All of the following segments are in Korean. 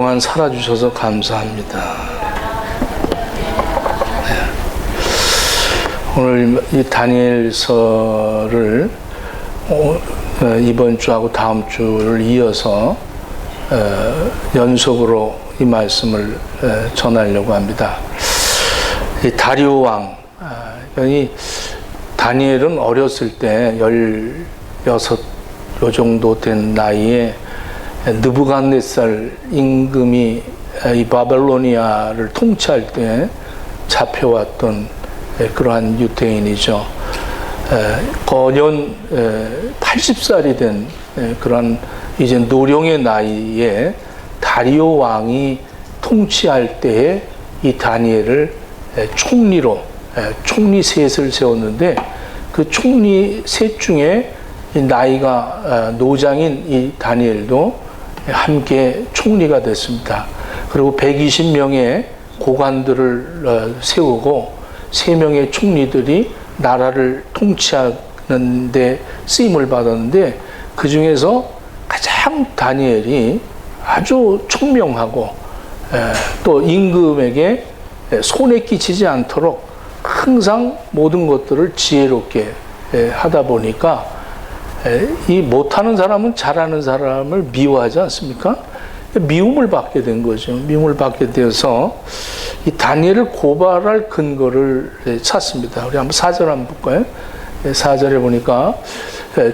동안 살아주셔서 감사합니다. 네. 오늘 이 다니엘서를 이번 주하고 다음 주를 이어서 연속으로 이 말씀을 전하려고 합니다. 이 다리오 왕, 이 다니엘은 어렸을 때 16 요 정도 된 나이에 느부갓네살 임금이 이 바벨로니아를 통치할 때 잡혀왔던 그러한 유대인이죠. 거년 80살이 된 그런 이제 노령의 나이에 다리오 왕이 통치할 때에 이 다니엘을 총리로 총리 셋을 세웠는데 그 총리 셋 중에 나이가 노장인 이 다니엘도 함께 총리가 됐습니다. 그리고 120명의 고관들을 세우고 3명의 총리들이 나라를 통치하는 데 쓰임을 받았는데 그 중에서 가장 다니엘이 아주 총명하고 또 임금에게 손에 끼치지 않도록 항상 모든 것들을 지혜롭게 하다 보니까 이 못하는 사람은 잘하는 사람을 미워하지 않습니까? 미움을 받게 된 거죠. 미움을 받게 되어서 이 다니엘을 고발할 근거를 찾습니다. 우리 한번 4절 한번 볼까요? 4절에 보니까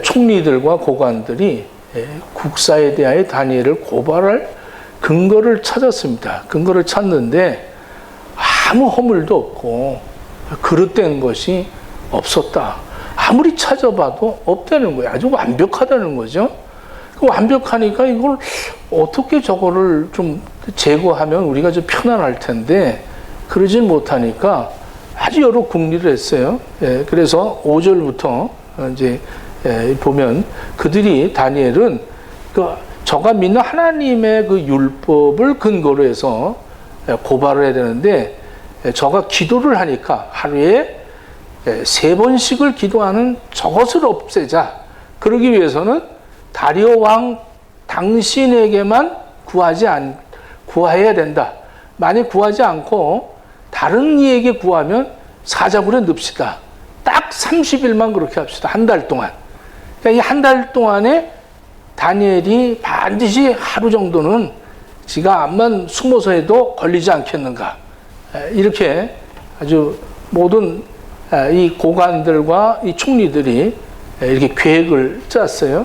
총리들과 고관들이 국사에 대하여 다니엘을 고발할 근거를 찾았습니다. 근거를 찾는데 아무 허물도 없고 그릇된 것이 없었다. 아무리 찾아봐도 없다는 거예요. 아주 완벽하다는 거죠. 완벽하니까 이걸 어떻게 저거를 좀 제거하면 우리가 좀 편안할 텐데 그러진 못하니까 아주 여러 궁리를 했어요. 그래서 5절부터 이제 보면 그들이 다니엘은 저가 믿는 하나님의 그 율법을 근거로 해서 고발을 해야 되는데 저가 기도를 하니까 하루에 3번씩을 기도하는 저것을 없애자. 그러기 위해서는 다리오 왕 당신에게만 구해야 된다. 만약 구하지 않고 다른 이에게 구하면 사자굴에 넣읍시다. 딱 30일만 그렇게 합시다. 한 달 동안. 그러니까 이 한 달 동안에 다니엘이 반드시 하루 정도는 지가 암만 숨어서 해도 걸리지 않겠는가. 이렇게 아주 모든 이 고관들과 이 총리들이 이렇게 계획을 짰어요.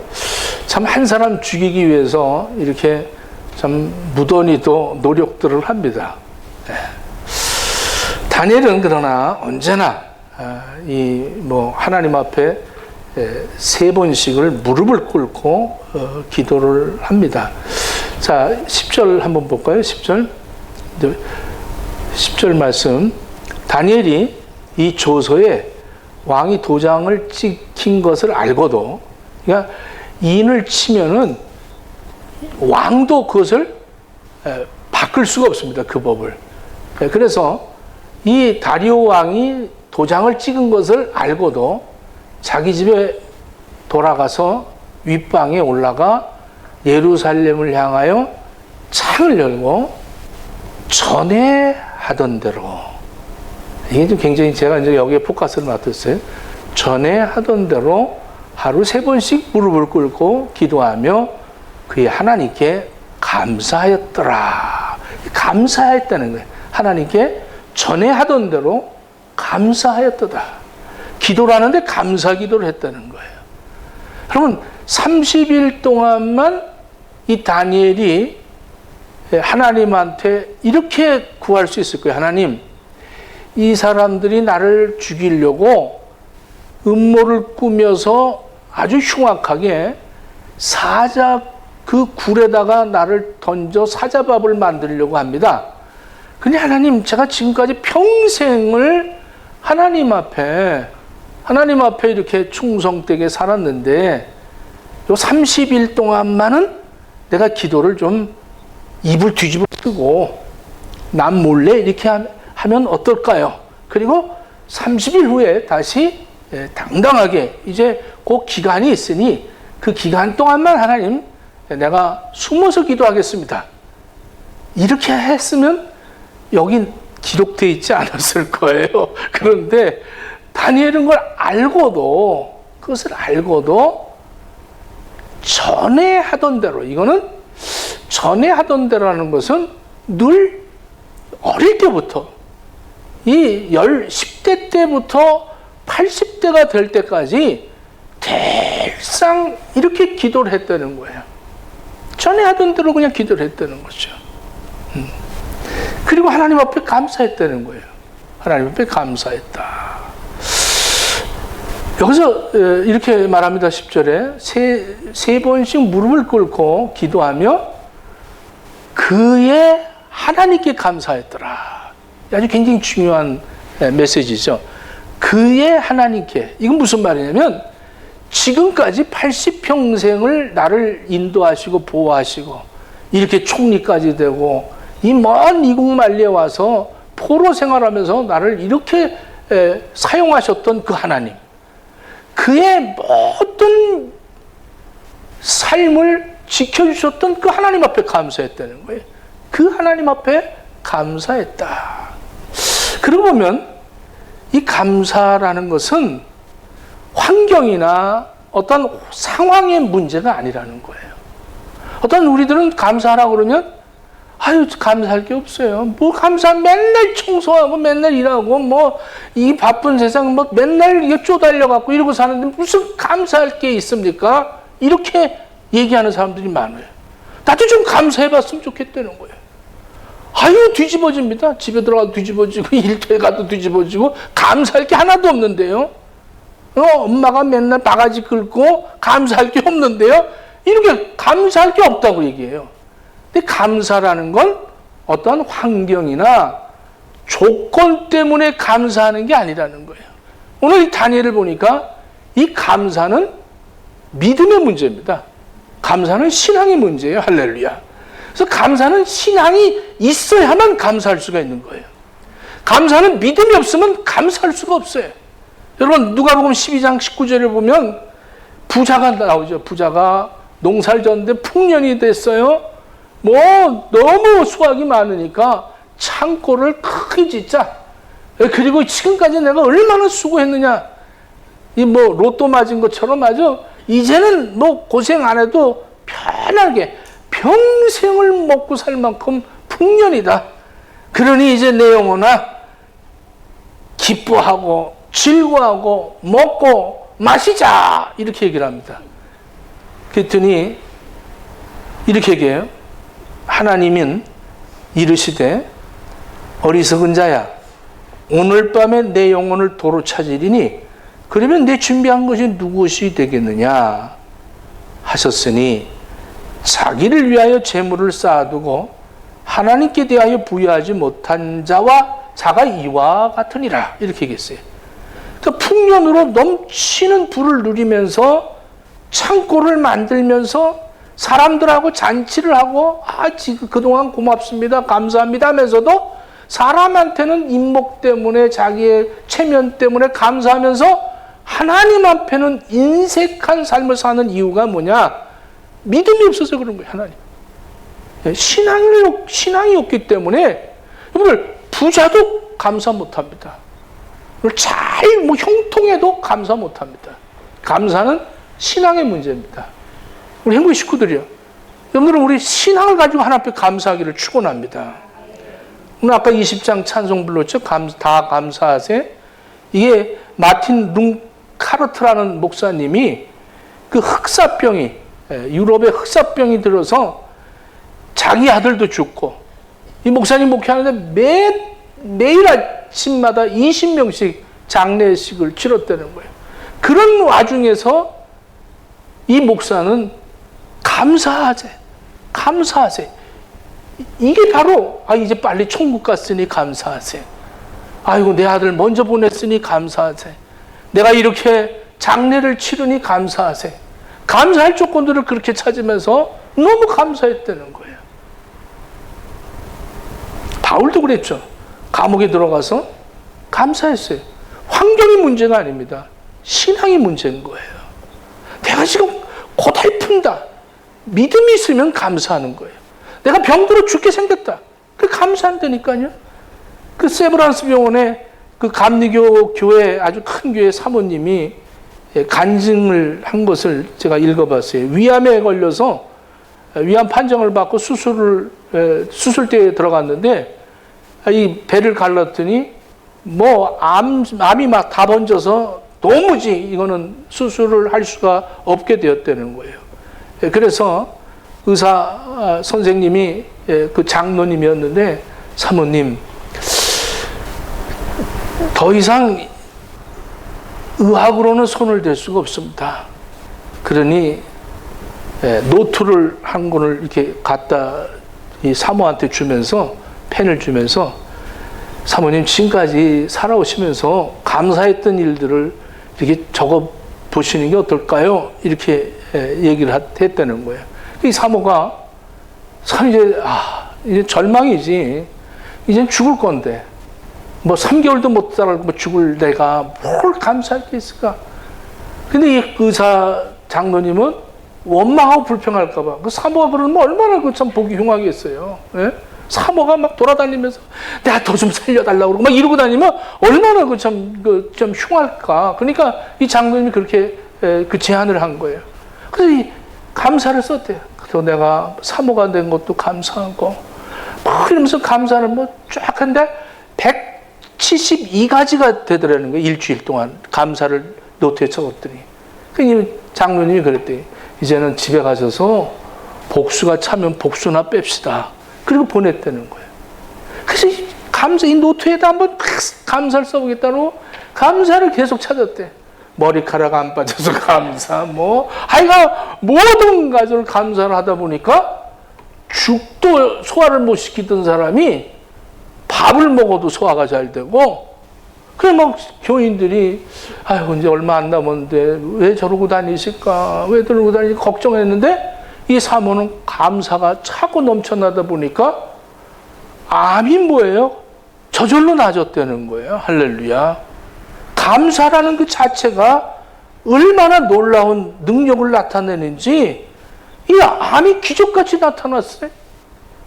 참 한 사람 죽이기 위해서 이렇게 참 무던히도 노력들을 합니다. 다니엘은 그러나 언제나 이 하나님 앞에 3번씩을 무릎을 꿇고 기도를 합니다. 자, 10절 한번 볼까요? 10절 말씀. 다니엘이 이 조서에 왕이 도장을 찍힌 것을 알고도, 그러니까 인을 치면은 왕도 그것을 바꿀 수가 없습니다. 그 법을. 그래서 이 다리오 왕이 도장을 찍은 것을 알고도 자기 집에 돌아가서 윗방에 올라가 예루살렘을 향하여 창을 열고 전에 하던 대로, 이게 좀 굉장히 제가 이제 여기에 포커스를 맞췄어요. 전에 하던 대로 하루 3번씩 무릎을 꿇고 기도하며 그의 하나님께 감사하였더라. 감사했다는 거예요. 하나님께 전에 하던 대로 감사하였도다. 기도를 하는데 감사 기도를 했다는 거예요. 그러면 30일 동안만 이 다니엘이 하나님한테 이렇게 구할 수 있을 거예요. 하나님, 이 사람들이 나를 죽이려고 음모를 꾸며서 아주 흉악하게 사자 그 굴에다가 나를 던져 사자밥을 만들려고 합니다. 근데 하나님, 제가 지금까지 평생을 하나님 앞에 이렇게 충성되게 살았는데 요 30일 동안만은 내가 기도를 좀 입을 뒤집어 쓰고 남 몰래 이렇게 하면 어떨까요? 그리고 30일 후에 다시 당당하게 이제 그 기간이 있으니 그 기간 동안만 하나님 내가 숨어서 기도하겠습니다. 이렇게 했으면 여긴 기록되어 있지 않았을 거예요. 그런데 다니엘은 그것을 알고도 전에 하던 대로, 이거는 전에 하던 대로라는 것은 늘 어릴 때부터, 이 10대 때부터 80대가 될 때까지 늘상 이렇게 기도를 했다는 거예요. 전에 하던 대로 그냥 기도를 했다는 거죠. 그리고 하나님 앞에 감사했다는 거예요. 하나님 앞에 감사했다. 여기서 이렇게 말합니다. 10절에 세 번씩 무릎을 꿇고 기도하며 그의 하나님께 감사했더라. 아주 굉장히 중요한 메시지죠. 그의 하나님께. 이건 무슨 말이냐면 지금까지 80평생을 나를 인도하시고 보호하시고 이렇게 총리까지 되고 이 먼 이국 만리에 와서 포로 생활하면서 나를 이렇게 사용하셨던 그 하나님, 그의 모든 삶을 지켜주셨던 그 하나님 앞에 감사했다는 거예요. 그 하나님 앞에 감사했다. 그러고 보면 이 감사라는 것은 환경이나 어떤 상황의 문제가 아니라는 거예요. 어떤 우리들은 감사하라고 그러면 아유, 감사할 게 없어요. 뭐 맨날 청소하고 맨날 일하고 뭐 이 바쁜 세상 뭐 맨날 이게 쪼달려 갖고 이러고 사는데 무슨 감사할 게 있습니까? 이렇게 얘기하는 사람들이 많아요. 나도 좀 감사해 봤으면 좋겠다는 거예요. 아유, 뒤집어집니다. 집에 들어가도 뒤집어지고 일터에 가도 뒤집어지고 감사할 게 하나도 없는데요. 엄마가 맨날 바가지 긁고 감사할 게 없는데요. 이렇게 감사할 게 없다고 얘기해요. 근데 감사라는 건 어떤 환경이나 조건 때문에 감사하는 게 아니라는 거예요. 오늘 이 다니엘을 보니까 이 감사는 믿음의 문제입니다. 감사는 신앙의 문제예요. 할렐루야. 그래서 감사는 신앙이 있어야만 감사할 수가 있는 거예요. 감사는 믿음이 없으면 감사할 수가 없어요. 여러분, 누가복음 12장 19절을 보면 부자가 나오죠. 부자가 농사를 졌는데 풍년이 됐어요. 뭐 너무 수확이 많으니까 창고를 크게 짓자. 그리고 지금까지 내가 얼마나 수고했느냐. 이 뭐 로또 맞은 것처럼 아주 이제는 뭐 고생 안 해도 편하게 평생을 먹고 살 만큼 풍년이다. 그러니 이제 내 영혼아 기뻐하고 즐거워하고 먹고 마시자. 이렇게 얘기를 합니다. 그랬더니 이렇게 얘기해요. 하나님은 이르시되 어리석은 자야, 오늘 밤에 내 영혼을 도로 찾으리니 그러면 내 준비한 것이 무엇이 되겠느냐 하셨으니 자기를 위하여 재물을 쌓아두고 하나님께 대하여 부여하지 못한 자가 이와 같으니라. 이렇게 얘기했어요. 그러니까 풍년으로 넘치는 부를 누리면서 창고를 만들면서 사람들하고 잔치를 하고 지금 그동안 고맙습니다, 감사합니다 하면서도 사람한테는 인목 때문에 자기의 체면 때문에 감사하면서 하나님 앞에는 인색한 삶을 사는 이유가 뭐냐? 믿음이 없어서 그런 거예요. 하나님. 신앙이 없기 때문에 여러분들 부자도 감사 못합니다. 잘 형통해도 감사 못합니다. 감사는 신앙의 문제입니다. 우리 행복의 식구들이요. 여러분들은 우리 신앙을 가지고 하나님 앞에 감사하기를 축원합니다. 오늘 아까 20장 찬송 불렀죠. 다 감사하세. 이게 마틴 룽카르트라는 목사님이 그 흑사병이 유럽에 흑사병이 들어서 자기 아들도 죽고 이 목사님 목회하는데 매일 아침마다 20명씩 장례식을 치렀다는 거예요. 그런 와중에서 이 목사는 감사하세. 이게 바로 이제 빨리 천국 갔으니 감사하세. 아이고 내 아들 먼저 보냈으니 감사하세. 내가 이렇게 장례를 치르니 감사하세. 감사할 조건들을 그렇게 찾으면서 너무 감사했다는 거예요. 바울도 그랬죠. 감옥에 들어가서 감사했어요. 환경이 문제가 아닙니다. 신앙이 문제인 거예요. 내가 지금 고달픈다. 믿음이 있으면 감사하는 거예요. 내가 병들어 죽게 생겼다. 산다니까요. 그 세브란스 병원에 그 감리교 교회, 아주 큰 교회 사모님이 간증을 한 것을 제가 읽어봤어요. 위암에 걸려서 위암 판정을 받고 수술대에 들어갔는데 이 배를 갈랐더니 뭐 암이 막 다 번져서 도무지 이거는 수술을 할 수가 없게 되었다는 거예요. 그래서 의사 선생님이 그 장로님이었는데, 사모님, 더 이상 의학으로는 손을 댈 수가 없습니다. 그러니 노트를 한 권을 이렇게 갖다 이 사모한테 주면서, 펜을 주면서, 사모님 지금까지 살아오시면서 감사했던 일들을 이렇게 적어 보시는 게 어떨까요? 이렇게 얘기를 했다는 거예요. 이 사모가 참 이제 절망이지. 이젠 죽을 건데. 뭐 3개월도 못 살고 죽을 내가 뭘 감사할 게 있을까? 근데 이 의사 장로님은 원망하고 불평할까봐. 그 사모가 그러면 얼마나 그 참 보기 흉하겠어요. 예? 사모가 막 돌아다니면서 내가 더 좀 살려달라고 그러고 막 이러고 다니면 얼마나 좀 흉할까. 그러니까 이 장로님이 그렇게 그 제안을 한 거예요. 그래서 이 감사를 썼대요. 그래서 내가 사모가 된 것도 감사하고 막 이러면서 감사를 뭐 쫙 했는데 172가지가 되더라는 거예요. 일주일 동안 감사를 노트에 적었더니. 그러니까 장로님이 그랬대요. 이제는 집에 가셔서 복수가 차면 복수나 뺍시다. 그리고 보냈다는 거예요. 그래서 이 노트에다 한번 감사를 써보겠다고 감사를 계속 찾았대. 머리카락 안 빠져서 감사, 하여간 모든 가지를 감사를 하다 보니까 죽도 소화를 못 시키던 사람이 밥을 먹어도 소화가 잘 되고, 그래 막 교인들이 아이고 이제 얼마 안 남았는데 왜 저러고 다니실까, 왜 저러고 다니실까 걱정했는데, 이 사모는 감사가 차고 넘쳐나다 보니까 암이 뭐예요? 저절로 나아졌다는 거예요. 할렐루야. 감사라는 그 자체가 얼마나 놀라운 능력을 나타내는지 이 암이 기적같이 나타났어요.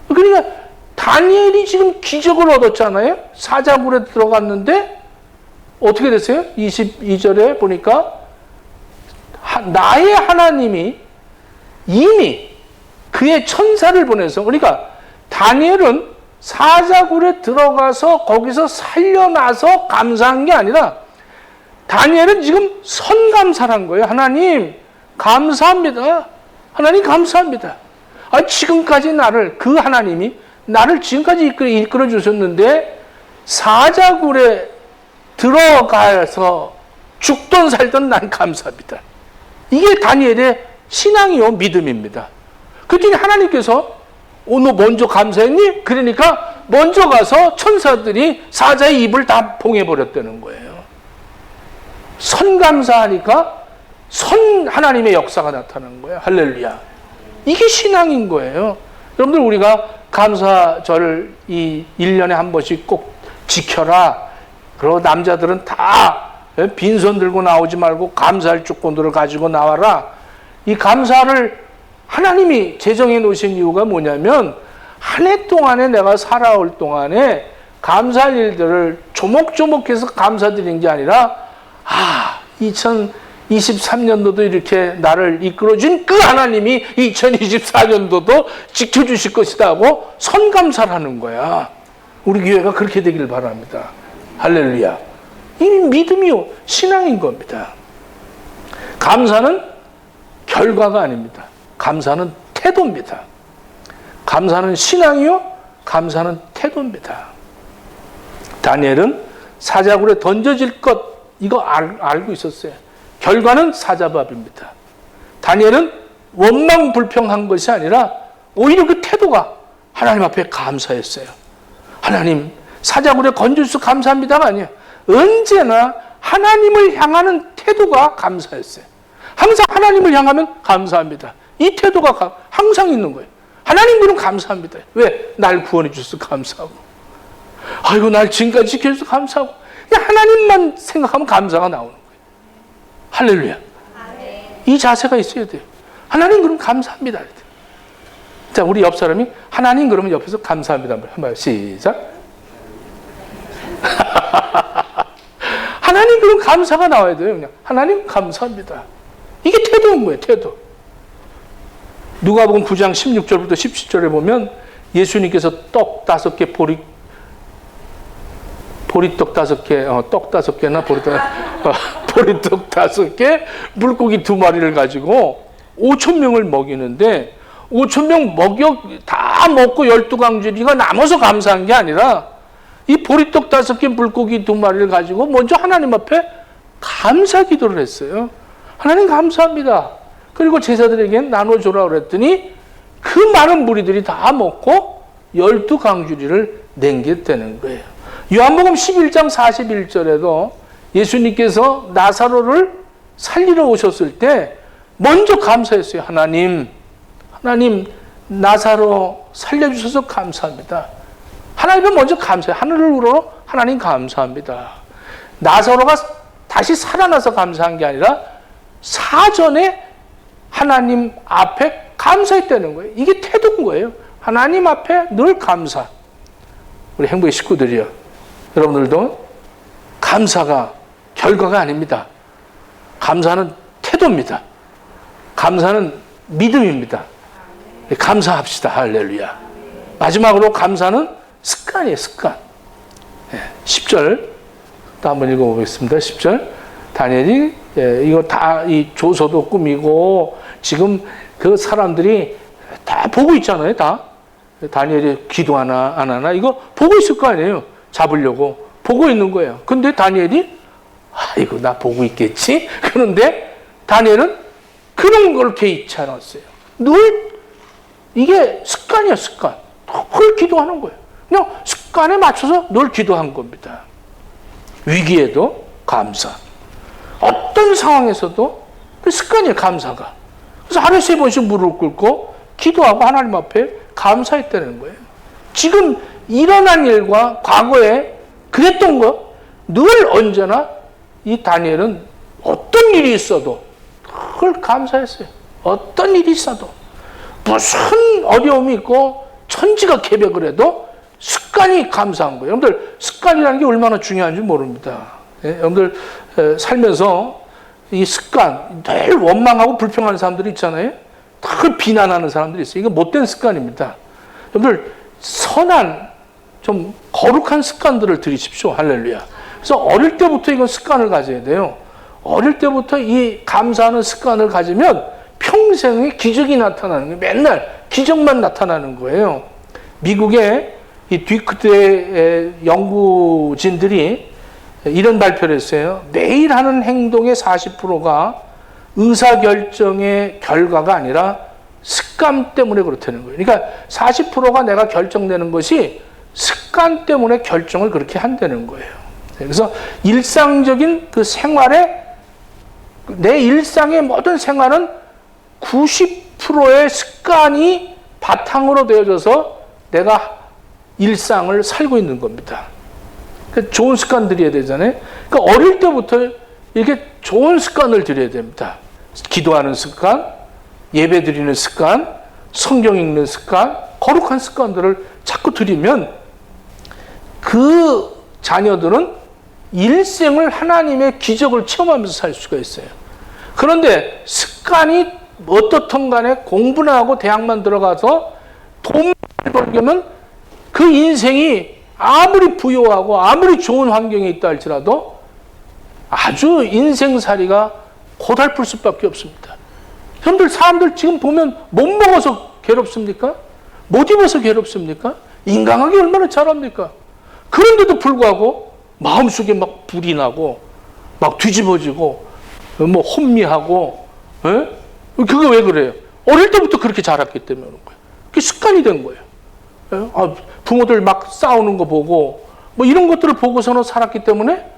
그러니까 다니엘이 지금 기적을 얻었잖아요. 사자굴에 들어갔는데 어떻게 됐어요? 22절에 보니까 나의 하나님이 이미 그의 천사를 보내서, 그러니까 다니엘은 사자굴에 들어가서 거기서 살려나서 감사한 게 아니라 다니엘은 지금 선감사한 거예요. 하나님 감사합니다. 하나님 감사합니다. 지금까지 그 하나님이 나를 지금까지 이끌어 주셨는데 사자굴에 들어가서 죽던 살던 난 감사합니다. 이게 다니엘의 신앙이요, 믿음입니다. 그랬더니 하나님께서 너 먼저 감사했니? 그러니까 먼저 가서 천사들이 사자의 입을 다 봉해버렸다는 거예요. 선감사하니까 하나님의 역사가 나타난 거예요. 할렐루야. 이게 신앙인 거예요. 여러분들, 우리가 감사절을 이 1년에 한 번씩 꼭 지켜라. 그리고 남자들은 다 빈손 들고 나오지 말고 감사할 조건들을 가지고 나와라. 이 감사를 하나님이 제정해 놓으신 이유가 뭐냐면, 한 해 동안에 내가 살아올 동안에 감사할 일들을 조목조목해서 감사드리는 게 아니라 2023년도도 이렇게 나를 이끌어준 그 하나님이 2024년도도 지켜주실 것이다 하고 선감사를 하는 거야. 우리 교회가 그렇게 되기를 바랍니다. 할렐루야. 이 믿음이요, 신앙인 겁니다. 감사는 결과가 아닙니다. 감사는 태도입니다. 감사는 신앙이요, 감사는 태도입니다. 다니엘은 사자굴에 던져질 것, 이거 알고 있었어요. 결과는 사자밥입니다. 다니엘은 원망불평한 것이 아니라 오히려 그 태도가 하나님 앞에 감사했어요. 하나님, 사자굴에 건져주셔서 감사합니다가 아니에요. 언제나 하나님을 향하는 태도가 감사했어요. 항상 하나님을 향하면 감사합니다. 이 태도가 항상 있는 거예요. 하나님 그럼 감사합니다. 왜? 날 구원해 주셔서 감사하고, 아이고 날 지금까지 지켜주셔서 감사하고, 하나님만 생각하면 감사가 나오는 거예요. 할렐루야. 이 자세가 있어야 돼요. 하나님 그럼 감사합니다. 자, 우리 옆 사람이 하나님 그러면 옆에서 감사합니다. 한번 해봐요. 시작. 하나님 그럼 감사가 나와야 돼요. 그냥 하나님 감사합니다. 이게 태도인 거예요. 태도. 누가복음 9장 16절부터 17절에 보면 예수님께서 떡 5개 보리떡 5개, 떡 5개나 보리떡 5개, 물고기 2마리를 가지고 5,000명을 먹이는데 5,000명 다 먹고 12강줄이가 남아서 감사한 게 아니라 이 보리떡 5개, 물고기 2마리를 가지고 먼저 하나님 앞에 감사 기도를 했어요. 하나님 감사합니다. 그리고 제자들에게 나눠주라 그랬더니 그 많은 무리들이 다 먹고 12강줄이를 남겼다는 거예요. 요한복음 11장 41절에도 예수님께서 나사로를 살리러 오셨을 때 먼저 감사했어요. 하나님 나사로 살려주셔서 감사합니다. 하나님은 먼저 감사해요. 하늘을 우러러 하나님 감사합니다. 나사로가 다시 살아나서 감사한 게 아니라 사전에 하나님 앞에 감사했다는 거예요. 이게 태도인 거예요. 하나님 앞에 늘 감사. 우리 행복의 식구들이요. 여러분들도 감사가 결과가 아닙니다. 감사는 태도입니다. 감사는 믿음입니다. 감사합시다. 할렐루야. 마지막으로 감사는 습관이에요. 습관. 10절 또 한번 읽어보겠습니다. 10절 다니엘이 이거 다 이 조서도 꾸미고 지금 그 사람들이 다 보고 있잖아요. 다 다니엘이 기도하나 안 하나 이거 보고 있을 거 아니에요. 잡으려고 보고 있는 거예요. 근데 다니엘이 아이고 나 보고 있겠지. 그런데 다니엘은 그런 걸 개의치 않았어요. 늘 이게 습관이야. 습관. 늘 기도하는 거예요. 그냥 습관에 맞춰서 늘 기도한 겁니다. 위기에도 감사. 어떤 상황에서도 그 습관이에요. 감사가. 그래서 하루에 3번씩 무릎 꿇고 기도하고 하나님 앞에 감사했다는 거예요. 지금 일어난 일과 과거에 그랬던 거 늘 언제나 이 다니엘은 어떤 일이 있어도 그걸 감사했어요. 어떤 일이 있어도 무슨 어려움이 있고 천지가 개벽을 해도 습관이 감사한 거예요. 여러분들 습관이라는 게 얼마나 중요한지 모릅니다. 여러분들 살면서 이 습관 늘 원망하고 불평하는 사람들이 있잖아요. 늘 비난하는 사람들이 있어요. 이거 못된 습관입니다. 여러분들 선한 좀 거룩한 습관들을 들이십시오. 할렐루야. 그래서 어릴 때부터 이건 습관을 가져야 돼요. 어릴 때부터 이 감사하는 습관을 가지면 평생에 기적이 나타나는 거예요. 맨날 기적만 나타나는 거예요. 미국의 이 뒤끝의 연구진들이 이런 발표를 했어요. 매일 하는 행동의 40%가 의사결정의 결과가 아니라 습관 때문에 그렇다는 거예요. 그러니까 40%가 내가 결정되는 것이 습관 때문에 결정을 그렇게 한다는 거예요. 그래서 일상적인 그 생활에 내 일상의 모든 생활은 90%의 습관이 바탕으로 되어져서 내가 일상을 살고 있는 겁니다. 그러니까 좋은 습관 들여야 되잖아요. 그러니까 어릴 때부터 이렇게 좋은 습관을 들여야 됩니다. 기도하는 습관, 예배 드리는 습관, 성경 읽는 습관, 거룩한 습관들을 자꾸 들이면 그 자녀들은 일생을 하나님의 기적을 체험하면서 살 수가 있어요. 그런데 습관이 어떻든 간에 공부나 하고 대학만 들어가서 돈을 벌려면 그 인생이 아무리 부유하고 아무리 좋은 환경에 있다 할지라도 아주 인생살이가 고달플 수밖에 없습니다. 여러분들 사람들 지금 보면 못 먹어서 괴롭습니까? 못 입어서 괴롭습니까? 인간관계 얼마나 잘합니까? 그런데도 불구하고 마음속에 막 불이 나고 막 뒤집어지고 뭐 혼미하고 그거 왜 그래요? 어릴 때부터 그렇게 자랐기 때문에 그런 거예요. 그게 습관이 된 거예요. 부모들 막 싸우는 거 보고 뭐 이런 것들을 보고서는 살았기 때문에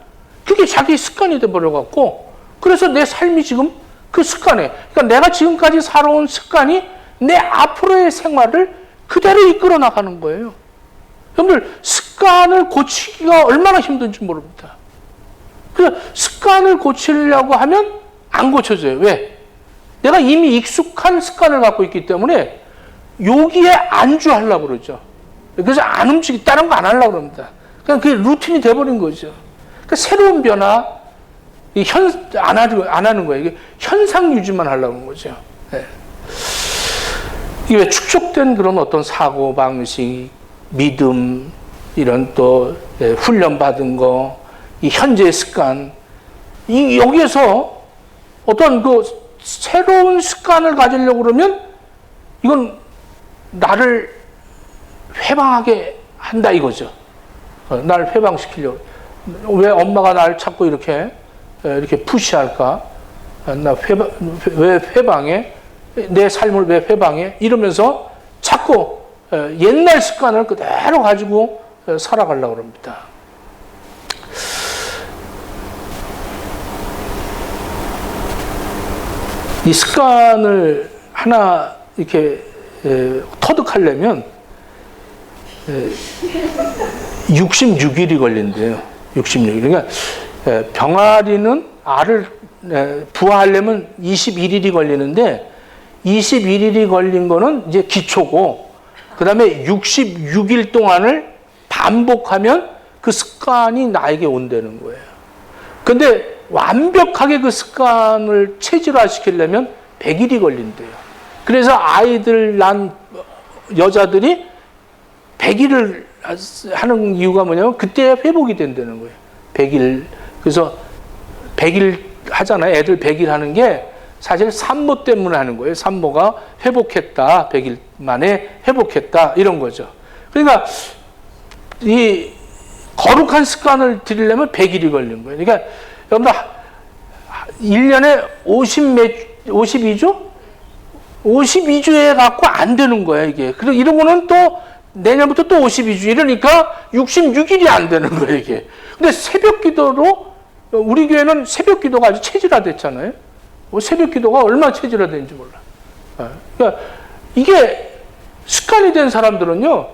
그게 자기 습관이 돼버려갖고 그래서 내 삶이 지금 그 습관에 그러니까 내가 지금까지 살아온 습관이 내 앞으로의 생활을 그대로 이끌어 나가는 거예요. 여러분들 습관을 고치기가 얼마나 힘든지 모릅니다. 그래서 습관을 고치려고 하면 안 고쳐져요. 왜? 내가 이미 익숙한 습관을 갖고 있기 때문에 여기에 안주하려고 그러죠. 그래서 안 움직이, 다른 거 안 하려고 그럽니다. 그냥 그게 루틴이 돼버린 거죠. 그러니까 새로운 변화, 안 하는 거예요. 이게 현상 유지만 하려고 하는 거죠. 네. 이게 왜 축적된 그런 어떤 사고방식, 믿음, 이런 또 훈련받은 거, 이 현재의 습관, 여기에서 어떤 그 새로운 습관을 가지려고 그러면 이건 나를 회방하게 한다 이거죠. 나를 회방시키려고. 왜 엄마가 나를 자꾸 이렇게 푸시할까? 왜 회방해? 내 삶을 왜 회방해? 이러면서 자꾸 옛날 습관을 그대로 가지고 살아가려고 합니다. 이 습관을 하나 이렇게 터득하려면 66일이 걸린대요. 66일. 그러니까 병아리는 알을 부화하려면 21일이 걸리는데 21일이 걸린 거는 이제 기초고, 그 다음에 66일 동안을 반복하면 그 습관이 나에게 온다는 거예요. 근데 완벽하게 그 습관을 체질화시키려면 100일이 걸린대요. 그래서 아이들 난 여자들이 100일을 하는 이유가 뭐냐면 그때 회복이 된다는 거예요. 100일. 그래서 100일 하잖아요. 애들 100일 하는 게 사실 산모 때문에 하는 거예요. 산모가 회복했다. 100일 만에 회복했다. 이런 거죠. 그러니까 이 거룩한 습관을 들이려면 100일이 걸린 거예요. 그러니까 여러분들 1년에 52주? 52주에 갖고 안 되는 거예요, 이게. 그리고 이런 거는 또 내년부터 또 52주. 이러니까 66일이 안 되는 거예요, 이게. 근데 새벽 기도로, 우리 교회는 새벽 기도가 아주 체질화됐잖아요. 새벽 기도가 얼마나 체질화되는지 몰라. 그러니까 이게 습관이 된 사람들은요,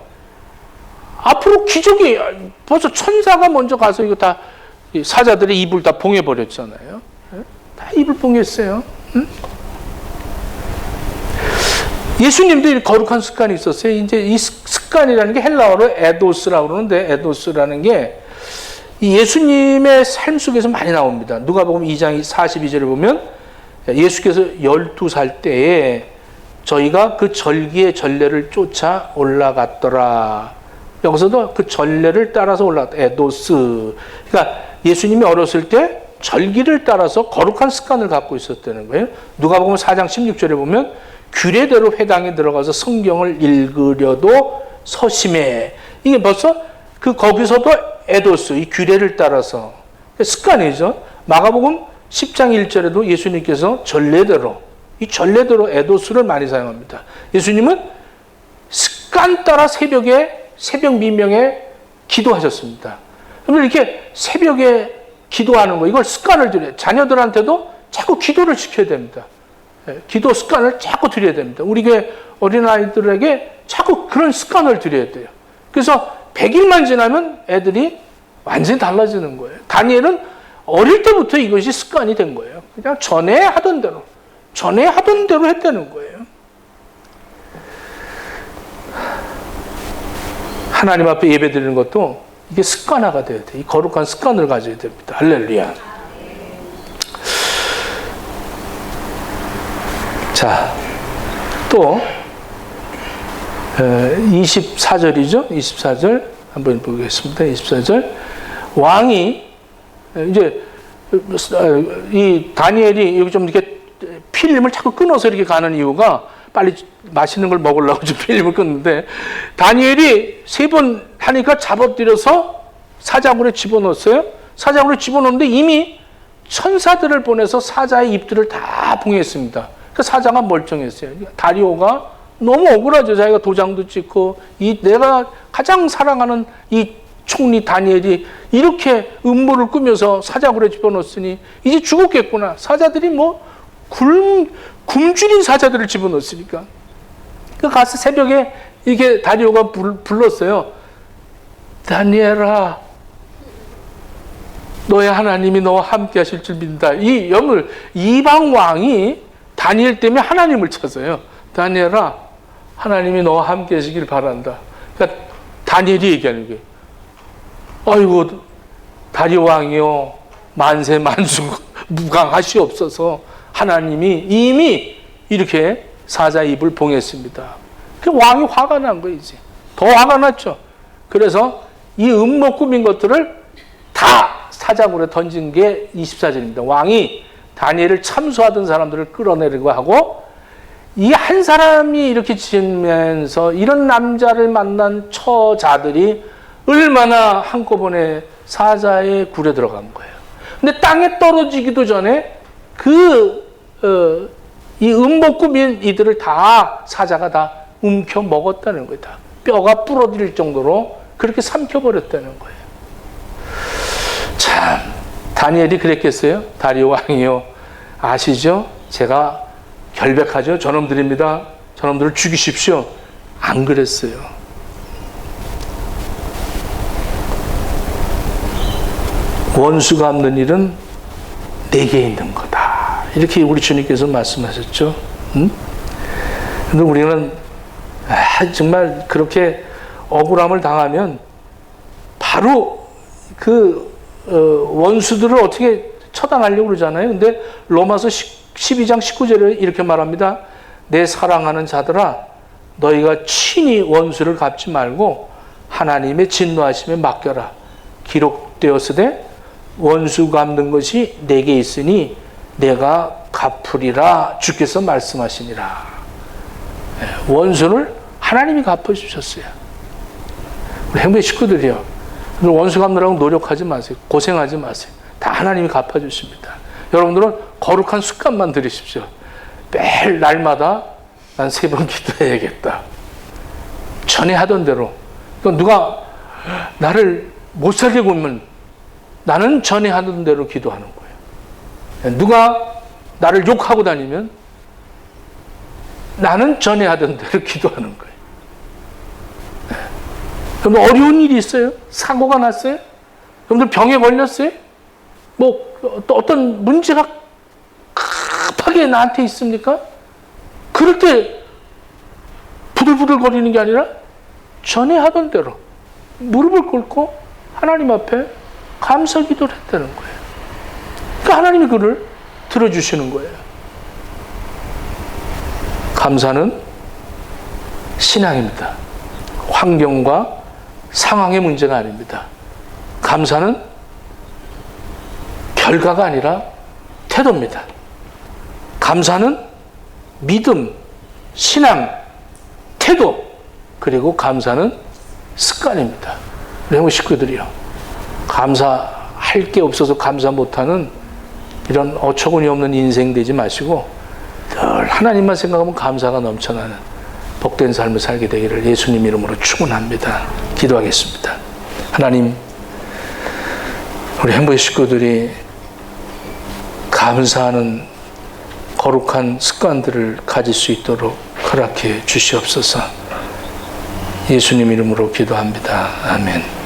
앞으로 기적이, 벌써 천사가 먼저 가서 이거 다, 사자들의 입을 다 봉해버렸잖아요. 다 입을 봉했어요. 응? 예수님도 거룩한 습관이 있었어요. 이제 이 습관이라는 게 헬라어로 에도스라고 그러는데, 에도스라는 게 이 예수님의 삶 속에서 많이 나옵니다. 누가복음 2장 42절을 보면 예수께서 12살 때에 저희가 그 절기의 전례를 쫓아 올라갔더라. 여기서도 그 전례를 따라서 올라갔다. 에도스. 그러니까 예수님이 어렸을 때 절기를 따라서 거룩한 습관을 갖고 있었다는 거예요. 누가복음 4장 16절에 보면 규례대로 회당에 들어가서 성경을 읽으려도 서심해. 이게 벌써 거기서도 에도스, 이 규례를 따라서 습관이죠. 마가복음 10장 1절에도 예수님께서 이 전례대로 에도스를 많이 사용합니다. 예수님은 습관 따라 새벽 미명에 기도하셨습니다. 그러면 이렇게 새벽에 기도하는 거, 이걸 습관을 들여요. 자녀들한테도 자꾸 기도를 시켜야 됩니다. 기도 습관을 자꾸 들여야 됩니다. 우리 교회 어린아이들에게 자꾸 그런 습관을 들여야 돼요. 그래서 100일만 지나면 애들이 완전히 달라지는 거예요. 다니엘은 어릴 때부터 이것이 습관이 된 거예요. 그냥 전에 하던 대로 했다는 거예요. 하나님 앞에 예배 드리는 것도 이게 습관화가 돼야 돼요. 이 거룩한 습관을 가져야 됩니다. 할렐루야. 자, 또 24절이죠. 24절 한번 보겠습니다. 24절. 왕이 이제 이 다니엘이 여기 좀 이렇게 필름을 자꾸 끊어서 이렇게 가는 이유가 빨리 맛있는 걸 먹으려고 좀 필름을 끊는데, 다니엘이 3번 하니까 잡아들여서 사자굴에 집어넣었어요. 사자굴에 집어넣는데 이미 천사들을 보내서 사자의 입들을 다 봉했습니다. 그 사자가 멀쩡했어요. 다리오가 너무 억울하죠. 자기가 도장도 찍고 내가 가장 사랑하는 이 총리 다니엘이 이렇게 음모를 꾸며서 사자굴에 집어넣었으니 이제 죽었겠구나. 사자들이 굶주린 사자들을 집어넣었으니까. 그 가서 새벽에 이게 다리오가 불렀어요. 다니엘아, 너의 하나님이 너와 함께 하실 줄 믿는다. 이방 왕이 다니엘 때문에 하나님을 찾아요. 다니엘아, 하나님이 너와 함께 하시길 바란다. 그러니까 다니엘이 얘기하는 게, 아이고 다리오 왕이요 만세 만수 무강하시옵소서. 하나님이 이미 이렇게 사자 입을 봉했습니다. 그 왕이 화가 난 거예요. 이제 더 화가 났죠. 그래서 이 음모 꾸민 것들을 다 사자굴에 던진 게 24절입니다. 왕이 다니엘을 참수하던 사람들을 끌어내리고 하고, 이 한 사람이 이렇게 지면서 이런 남자를 만난 처자들이 얼마나 한꺼번에 사자의 굴에 들어간 거예요. 근데 땅에 떨어지기도 전에 이 음모 꾸민 이들을 다 사자가 다 움켜 먹었다는 거예요. 다 뼈가 부러질 정도로 그렇게 삼켜버렸다는 거예요. 참, 다니엘이 그랬겠어요? 다리오 왕이요, 아시죠? 제가 결백하죠? 저놈들입니다. 저놈들을 죽이십시오. 안 그랬어요. 원수 갚는 일은 내게 있는 거다. 이렇게 우리 주님께서 말씀하셨죠. 근데 우리는 정말 그렇게 억울함을 당하면 바로 원수들을 어떻게 처단하려고 그러잖아요. 근데 로마서 12장 19절에 이렇게 말합니다. 내 사랑하는 자들아, 너희가 친히 원수를 갚지 말고 하나님의 진노하심에 맡겨라. 기록되었으되 원수 갚는 것이 내게 있으니 내가 갚으리라. 주께서 말씀하시니라. 원수를 하나님이 갚아주셨어요. 우리 행복의 식구들이요, 원수 갚느라고 노력하지 마세요. 고생하지 마세요. 다 하나님이 갚아주십니다. 여러분들은 거룩한 습관만 들이십시오. 매일 날마다 난 3번 기도해야겠다. 전에 하던 대로. 누가 나를 못 살게 보면 나는 전에 하던 대로 기도하는 거예요. 누가 나를 욕하고 다니면 나는 전에 하던 대로 기도하는 거예요. 여러분, 어려운 일이 있어요? 사고가 났어요? 여러분들 병에 걸렸어요? 또 어떤 문제가 급하게 나한테 있습니까? 그럴 때 부들부들 거리는 게 아니라 전에 하던 대로 무릎을 꿇고 하나님 앞에 감사 기도를 했다는 거예요. 그러니까 하나님이 그를 들어주시는 거예요. 감사는 신앙입니다. 환경과 상황의 문제가 아닙니다. 감사는 결과가 아니라 태도입니다. 감사는 믿음, 신앙, 태도, 그리고 감사는 습관입니다. 우리 한국 식구들이요, 감사할 게 없어서 감사 못하는 이런 어처구니 없는 인생 되지 마시고 늘 하나님만 생각하면 감사가 넘쳐나는 복된 삶을 살게 되기를 예수님 이름으로 축원합니다. 기도하겠습니다. 하나님, 우리 행복의 식구들이 감사하는 거룩한 습관들을 가질 수 있도록 허락해 주시옵소서. 예수님 이름으로 기도합니다. 아멘.